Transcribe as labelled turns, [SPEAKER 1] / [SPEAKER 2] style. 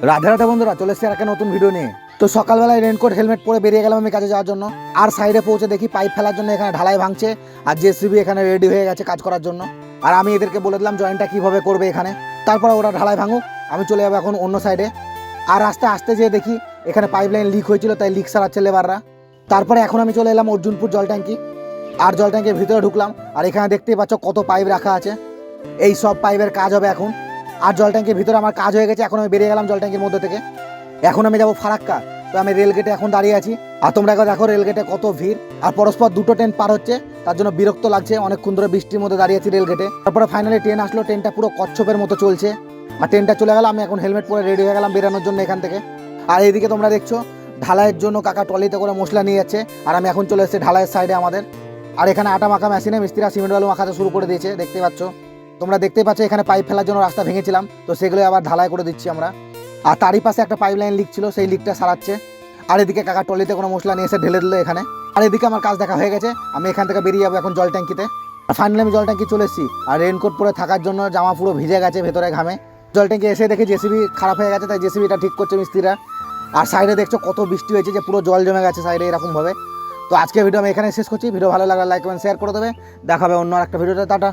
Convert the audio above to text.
[SPEAKER 1] রাধে রাধে বন্ধুরা, চলে এসেছি একটা নতুন ভিডিও নিয়ে। তো সকালবেলায় রেনকোট হেলমেট পরে বেরিয়ে গেলাম আমি কাজে যাওয়ার জন্য। আর সাইডে পৌঁছে দেখি পাইপ ফেলার জন্য এখানে ঢালাই ভাঙছে, আর জেসিবি এখানে রেডি হয়ে গেছে কাজ করার জন্য। আর আমি এদেরকে বলে দিলাম জয়েন্টটা কিভাবে করবে এখানে। তারপরে ওরা ঢালাই ভাঙুক, আমি চলে যাবো এখন অন্য সাইডে। আর রাস্তা আসতে যেয়ে দেখি এখানে পাইপ লাইন লিক হয়েছিল, তাই লিক সারাচ্ছে লেবাররা। তারপরে এখন আমি চলে এলাম অর্জুনপুর জল ট্যাঙ্কি। আর জল ট্যাঙ্কির ভিতরে ঢুকলাম, আর এখানে দেখতেই পাচ্ছ কত পাইপ রাখা আছে। এই সব পাইপের কাজ হবে এখন। আর জল ট্যাঙ্কির ভিতরে আমার কাজ হয়ে গেছে, এখন আমি বেরিয়ে গেলাম জল ট্যাঙ্কির মধ্যে থেকে। এখন আমি যাবো ফারাক্কা। তো আমি রেল গেটে এখন দাঁড়িয়ে আছি, আর তোমরা একবার দেখো রেল গেটে কত ভিড়। আর পরস্পর দুটো ট্রেন পার হচ্ছে, তার জন্য বিরক্ত লাগছে। অনেকক্ষণ ধরে বৃষ্টির মধ্যে দাঁড়িয়ে আছি রেল গেটে। তারপরে ফাইনালি ট্রেন আসলো, ট্রেনটা পুরো কচ্ছপের মতো চলছে। আর ট্রেনটা চলে গেল, আমি এখন হেলমেট পরে রেডি হয়ে গেলাম বেরানোর জন্য এখান থেকে। আর এইদিকে তোমরা দেখছো ঢালাইয়ের জন্য কাকা ট্রলিতে করে মশলা নিয়ে যাচ্ছে, আর আমি এখন চলে এসেছি ঢালাইয়ের সাইডে আমাদের। আর এখানে আটা মাখা মেশিনে মিস্ত্রিরা সিমেন্ট বালু মাখাতে শুরু করে দিয়েছে, দেখতে পাচ্ছ। তোমরা দেখতেই পাচ্ছ এখানে পাইপ ফেলার জন্য রাস্তা ভেঙেছিলাম, তো সেগুলো আবার ঢালাই করে দিচ্ছি আমরা। আর তারই পাশে একটা পাইপ লাইন লিক ছিল, সেই লিকটা সারাচ্ছে। আর এদিকে কাকা ট্রলিতে কোনো মশলা নিয়ে এসে ঢেলে দিল এখানে। আর এদিকে আমার কাজ দেখা হয়ে গেছে, আমি এখান থেকে বেরিয়ে যাবো এখন জল ট্যাঙ্কিতে। আর ফাইনালি আমি জল ট্যাঙ্কি চলে এসেছি, আর রেনকোট পরে থাকার জন্য জামা পুরো ভিজে গেছে ভেতরে ঘামে। জল ট্যাঙ্কি এসে দেখি জেসিবি খারাপ হয়ে গেছে, তাই জেসিবিটা ঠিক করছে মিস্ত্রিরা। আর সাইডে দেখছো কত বৃষ্টি হয়েছে, যে পুরো জল জমে গেছে সাইডে এরকমভাবে। তো আজকে ভিডিও আমি এখানে শেষ করছি। ভিডিও ভালো লাগলে লাইক কমেন্ট শেয়ার করে দেবে। দেখাবে অন্য একটা ভিডিওতে। টাটা।